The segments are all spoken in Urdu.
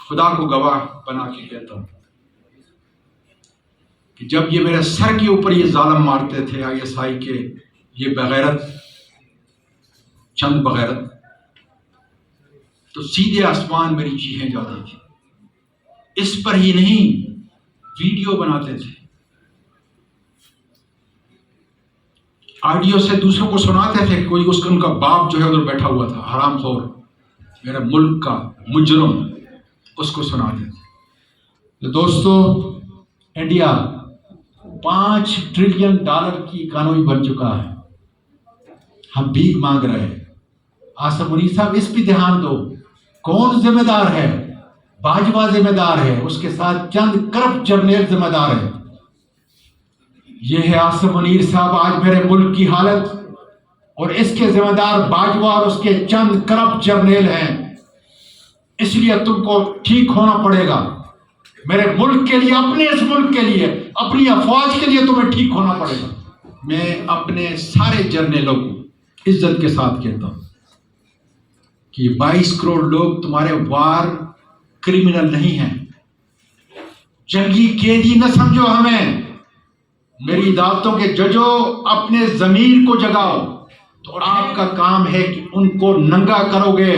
خدا کو گواہ بنا کے کہتا ہوں کہ جب یہ میرے سر کے اوپر یہ ظالم مارتے تھے ISI کے یہ بغیرت، چند بغیرت، تو سیدھے آسمان میری چیخیں جاتی تھی. اس پر ہی نہیں، ویڈیو بناتے تھے، آڈیو سے دوسروں کو سناتے تھے. کوئی ان کا باپ جو ہے ادھر بیٹھا ہوا تھا، حرام خور، میرے ملک کا مجرم، اس کو سناتے تھے. تو دوستو، انڈیا $5 ٹریلین کی اکانومی بن چکا ہے. ہم بھیک مانگ رہے ہیں. آصف منیر صاحب اس پہ دھیان دو. کون ذمہ دار ہے؟ باجوہ ذمہ دار ہے، اس کے ساتھ چند کرپٹ جرنیل ذمہ دار ہے. یہ ہے آصف منیر صاحب آج میرے ملک کی حالت، اور اس کے ذمہ دار باجوہ اور اس کے چند کرپٹ جرنیل ہیں. اس لیے تم کو ٹھیک ہونا پڑے گا. میرے ملک کے لیے، اپنے اس ملک کے لیے، اپنی افواج کے لیے تمہیں ٹھیک ہونا پڑے گا. میں اپنے سارے جرنیلوں کو عزت کے ساتھ کہتا ہوں کہ 22 کروڑ لوگ تمہارے وار کرمنل نہیں ہیں. جنگی قیدی نہ سمجھو ہمیں. میری عدالتوں کے ججوں، اپنے ضمیر کو جگاؤ. تو آپ کا کام ہے کہ ان کو ننگا کرو گے،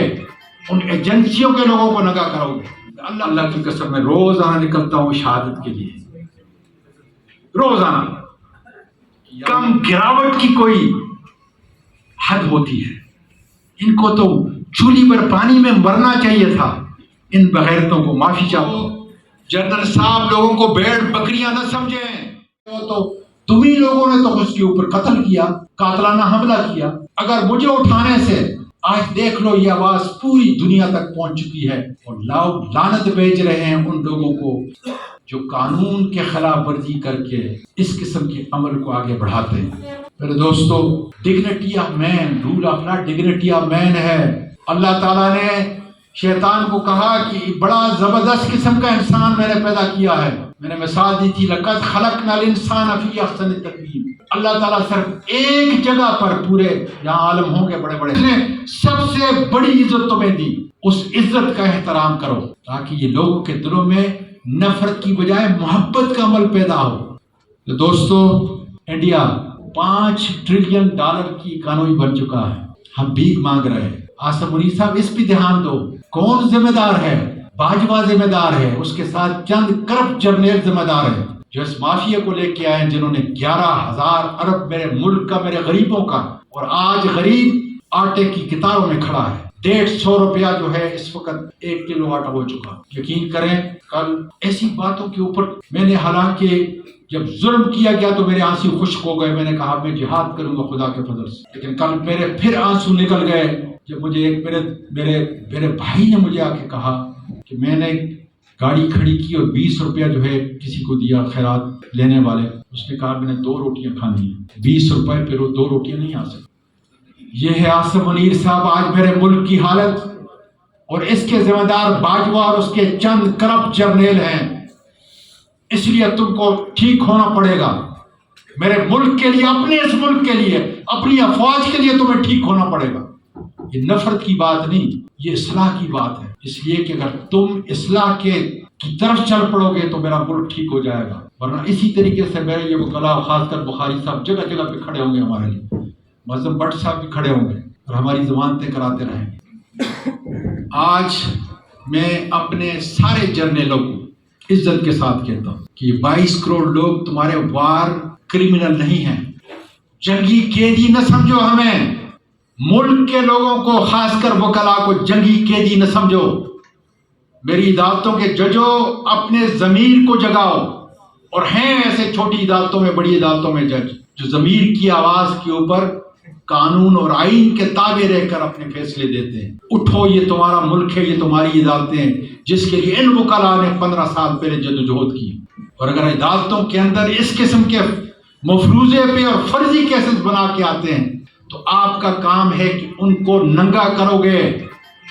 ان ایجنسیوں کے لوگوں کو ننگا کرو گے. اللہ کی قسم میں روزانہ نکلتا ہوں شہادت کے لیے، روزانہ. کم گراوٹ کی کوئی حد ہوتی ہے. ان کو تو چولی پر پانی میں مرنا چاہیے تھا. ان بغیرتوں کو معافی چاہو. جنرل صاحب لوگوں کو بھیڑ بکریاں نہ سمجھیں. تو تمہیں لوگوں نے تو اس کے اوپر قتل کیا، قاتلانہ حملہ کیا. اگر مجھے اٹھانے سے، آج دیکھ لو یہ آواز پوری دنیا تک پہنچ چکی ہے، اور لاؤ لعنت بھیج رہے ہیں ان لوگوں کو جو قانون کے خلاف ورزی کر کے اس قسم کے عمل کو آگے بڑھاتے ہیں. میرے دوستو، dignity of man, rule of law dignity of man ہے. اللہ تعالیٰ نے شیطان کو کہا کہ بڑا زبردست قسم کا انسان میں نے پیدا کیا ہے. میں نے مثال دی تھی، لقد خلقنا الانسان فی احسن تقویم. اللہ تعالیٰ صرف ایک جگہ پر، پورے یہاں عالم ہوں گے بڑے بڑے، نے سب سے بڑی عزت تمہیں دی. اس عزت کا احترام کرو تاکہ یہ لوگوں کے دلوں میں نفرت کی بجائے محبت کا عمل پیدا ہو. تو دوستو، انڈیا $5 ٹریلین کی اکانومی بن چکا ہے. ہم بھیک مانگ رہے ہیں. آصف منیر صاحب اس پہ دھیان دو. کون ذمہ دار ہے؟ باجوہ ذمہ دار ہے، اس کے ساتھ چند کرپٹ جرنیل ذمہ دار ہیں جو اس مافیا کو لے کے آئے ہیں، جنہوں نے 11,000 ارب میرے ملک کا، میرے غریبوں کا، اور آج غریب آٹے کی قطاروں میں کھڑا ہے. 150 روپیہ جو ہے اس وقت 1 کلو آٹا ہو چکا. یقین کریں، کل ایسی باتوں کے اوپر میں نے، حالانکہ جب ظلم کیا گیا تو میرے آنسو خشک ہو گئے. میں نے کہا میں جہاد کروں گا خدا کے فضل سے. لیکن کل میرے پھر آنسو نکل گئے جب مجھے ایک میرے بھائی نے مجھے آ کے کہا کہ میں نے گاڑی کھڑی کی اور 20 روپیہ جو ہے کسی کو دیا، خیرات لینے والے. اس نے کہا میں نے 2 روٹیاں کھانی ہیں. 20 روپے پہ 2 روٹیاں نہیں آ سکتی. یہ ہے آصف منیر صاحب آج میرے ملک کی حالت، اور اس کے ذمہ دار باجوہ اور اس کے چند کرپٹ جرنیل ہیں. اس لیے تم کو ٹھیک ہونا پڑے گا. میرے ملک کے لیے، اپنے اس ملک کے لیے، اپنی افواج کے لیے تمہیں ٹھیک ہونا پڑے گا. یہ نفرت کی بات نہیں، یہ اصلاح کی بات ہے. اس لیے کہ اگر تم اصلاح کی طرف چل پڑو گے تو میرا ملک ٹھیک ہو جائے گا. ورنہ اسی طریقے سے میرے یہ وکلا، خاص کر بخاری صاحب جگہ جگہ پہ کھڑے ہوں گے ہمارے لیے. معظم بٹ صاحب بھی کھڑے ہوں گے اور ہماری ضمانتیں کراتے رہیں گے. آج میں اپنے سارے جرنیلوں کو عزت کے ساتھ کہتا ہوں کہ 22 کروڑ لوگ تمہارے وار کرمنل نہیں ہیں. جنگی قیدی نہ سمجھو ہمیں. ملک کے لوگوں کو، خاص کر وکلا کو جنگی قیدی نہ سمجھو. میری عدالتوں کے ججوں، اپنے ضمیر کو جگاؤ. اور ہیں ایسے چھوٹی عدالتوں میں، بڑی عدالتوں میں جج جو ضمیر کی آواز کے اوپر قانون اور آئین کے تابع رہ کر اپنے فیصلے دیتے ہیں. اٹھو، یہ تمہارا ملک ہے، یہ تمہاری عدالتیں ہیں جس کے لیے ان وکلا نے 15 سال پہلے جدوجہد کی. اور اگر عدالتوں کے اندر اس قسم کے مفروضے پہ اور فرضی کیسز بنا کے آتے ہیں تو آپ کا کام ہے کہ ان کو ننگا کرو گے،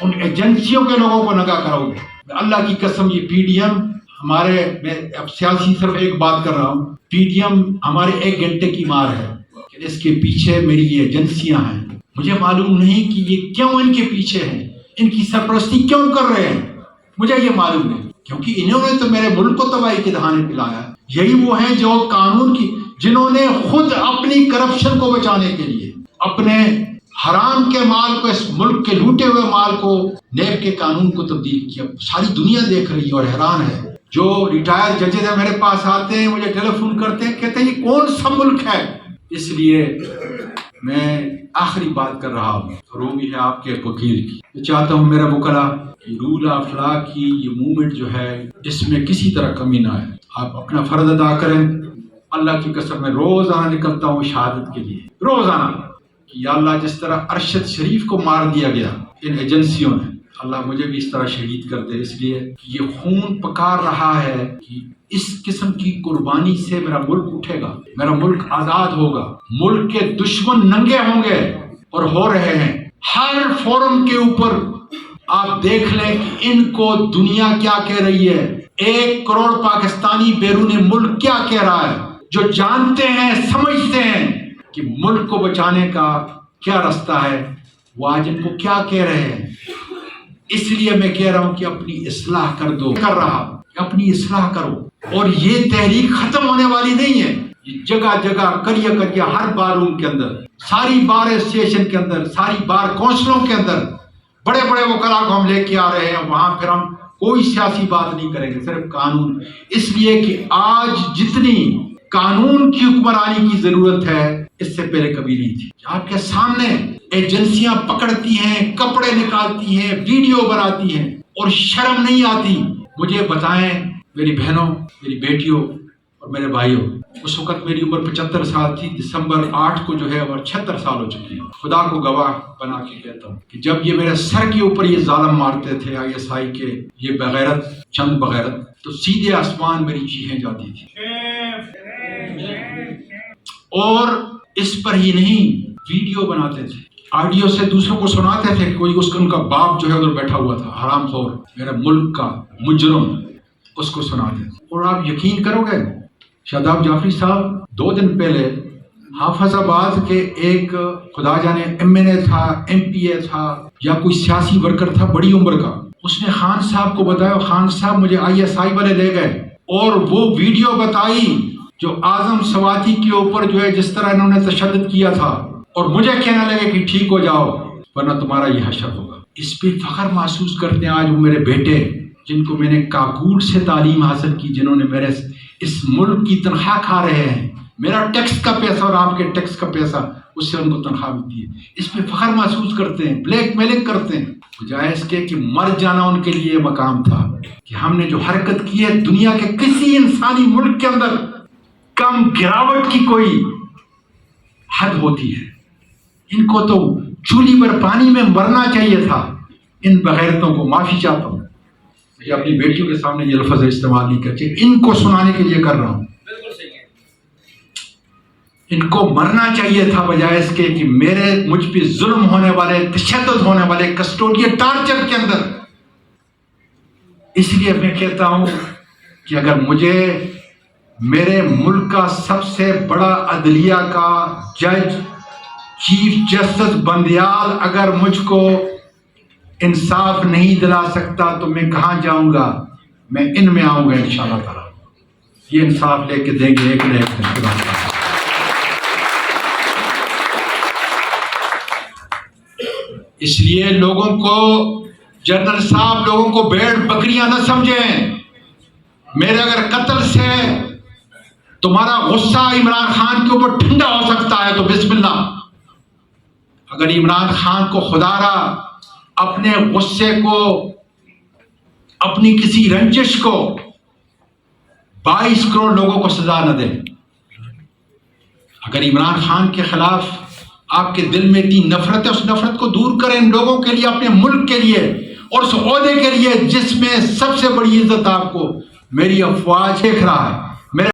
ان ایجنسیوں کے لوگوں کو ننگا کرو گے. اللہ کی قسم، یہ پی ڈی ایم ہمارے، میں اب سیاسی صرف ایک بات کر رہا ہوں، پی ڈی ایم ہمارے 1 گھنٹے کی مار ہے. اس کے پیچھے میری یہ ایجنسیاں ہیں. مجھے معلوم نہیں کہ یہ کیوں ان کے پیچھے ہیں، ان کی سرپرستی کیوں کر رہے ہیں. مجھے یہ معلوم نہیں، کیونکہ انہوں نے تو میرے ملک کو تباہی کے دہانے پلایا. یہی وہ ہیں جو قانون کی، جنہوں نے خود اپنی کرپشن کو بچانے کے لیے اپنے حرام کے مال کو، اس ملک کے لوٹے ہوئے مال کو نیب کے قانون کو تبدیل کیا. ساری دنیا دیکھ رہی ہے اور حیران ہے. جو ریٹائر ججز ہیں میرے پاس آتے ہیں، مجھے ٹیلی فون کرتے ہیں، کہتے ہیں یہ کون سا ملک ہے. اس لیے میں آخری بات کر رہا ہوں، رو بھی ہے آپ کے وکیل کی. میں چاہتا ہوں میرا وکلا کہ رول آف لا کی یہ موومنٹ جو ہے اس میں کسی طرح کمی نہ آئے. آپ اپنا فرض ادا کریں. اللہ کی قسم میں روزانہ نکلتا ہوں شہادت کے لیے، روزانہ. یا اللہ جس طرح ارشد شریف کو مار دیا گیا ان ایجنسیوں نے، اللہ مجھے بھی اس طرح شہید کر دے. اس لیے کہ یہ خون پکار رہا ہے کہ اس قسم کی قربانی سے میرا ملک اٹھے گا، میرا ملک آزاد ہوگا. ملک کے دشمن ننگے ہوں گے اور ہو رہے ہیں. ہر فورم کے اوپر آپ دیکھ لیں کہ ان کو دنیا کیا کہہ رہی ہے. 1 کروڑ پاکستانی بیرون ملک کیا کہہ رہا ہے، جو جانتے ہیں، سمجھتے ہیں کہ ملک کو بچانے کا کیا رستہ ہے، وہ آج ان کو کیا کہہ رہے ہیں. اس لیے میں کہہ رہا ہوں کہ اپنی اصلاح کر دو. کر رہا اپنی اصلاح کرو. اور یہ تحریک ختم ہونے والی نہیں ہے. یہ جگہ جگہ کریہ کریہ ہر بار روم کے اندر، ساری بار اسٹیشن کے اندر، ساری بار کونسلوں کے اندر بڑے بڑے وکلاء کو ہم لے کے آ رہے ہیں. وہاں پھر ہم کوئی سیاسی بات نہیں کریں گے، صرف قانون. اس لیے کہ آج جتنی قانون کی حکمرانی کی ضرورت ہے اس سے پہلے کبھی نہیں تھی. آپ کے سامنے ایجنسیاں پکڑتی ہیں، کپڑے نکالتی ہیں، ویڈیو بناتی ہیں اور شرم نہیں آتی. مجھے بتائیں میری بہنوں، میری بیٹیوں اور میرے بھائیوں، اس وقت میری عمر 75 سال تھی. دسمبر 8 کو جو ہے وہ 76 سال ہو چکی ہے. خدا کو گواہ بنا کے کہتا ہوں کہ جب یہ میرے سر کے اوپر یہ ظالم مارتے تھے ISI کے یہ بغیرت، چند بغیرت، تو سیدھے آسمان میری چیخیں جاتی تھی. اور اس پر ہی نہیں، ویڈیو بناتے تھے، آڈیو سے دوسروں کو سناتے تھے. کوئی ان کا باپ جو ہے ادھر بیٹھا ہوا تھا، حرام خور، میرے ملک کا مجرم، اس کو سناتے تھے. اور آپ یقین کرو گے، شاداب جعفری صاحب 2 دن پہلے حافظ آباد کے ایک خدا جانے MNA تھا، MPA تھا یا کوئی سیاسی ورکر تھا بڑی عمر کا، اس نے خان صاحب کو بتایا، خان صاحب مجھے ISI والے لے گئے اور وہ ویڈیو بتائی جو اعظم سواتی کے اوپر جو ہے جس طرح انہوں نے تشدد کیا تھا، اور مجھے کہنے لگے کہ ٹھیک ہو جاؤ ورنہ تمہارا یہ حشر ہوگا. اس پہ فخر محسوس کرتے ہیں آج وہ میرے بیٹے جن کو میں نے کاکول سے تعلیم حاصل کی، جنہوں نے میرے اس ملک کی تنخواہ کھا رہے ہیں. میرا ٹیکس کا پیسہ اور آپ کے ٹیکس کا پیسہ، اس سے ان کو تنخواہ ملتی ہے. اس پہ فخر محسوس کرتے ہیں، بلیک میلنگ کرتے ہیں. بجائے اس کے کہ مر جانا ان کے لیے مقام تھا کہ ہم نے جو حرکت کی ہے دنیا کے کسی انسانی ملک کے اندر کم گراوٹ کی کوئی حد ہوتی ہے. ان کو تو چولی پر پانی میں مرنا چاہیے تھا. ان بغیرتوں کو معافی چاہتا ہوں، یہ اپنی بیٹیوں کے سامنے یہ لفظ استعمال نہیں کرتے، ان کو سنانے کے لیے کر رہا ہوں. ان کو مرنا چاہیے تھا بجائے اس کے کہ مجھ پہ ظلم ہونے والے، تشدد ہونے والے کسٹوڈیل ٹارچر کے اندر. اس لیے میں کہتا ہوں کہ اگر مجھے میرے ملک کا سب سے بڑا عدلیہ کا جج چیف جسٹس بندیال اگر مجھ کو انصاف نہیں دلا سکتا تو میں کہاں جاؤں گا؟ میں ان میں آؤں گا انشاءاللہ تعالی. یہ انصاف لے کے دیں گے ایک نہ ایک دن. اس لیے لوگوں کو، جنرل صاحب، لوگوں کو بھیڑ بکریاں نہ سمجھیں. میرے اگر قتل سے تمہارا غصہ عمران خان کے اوپر ٹھنڈا ہو سکتا ہے تو بسم اللہ. اگر عمران خان کو خدا را اپنے غصے کو، اپنی کسی رنجش کو 22 کروڑ لوگوں کو سزا نہ دے، اگر عمران خان کے خلاف آپ کے دل میں اتنی نفرت ہے، اس نفرت کو دور کریں ان لوگوں کے لیے، اپنے ملک کے لیے اور اس عہدے کے لیے جس میں سب سے بڑی عزت آپ کو میری افواج دیکھ رہا ہے.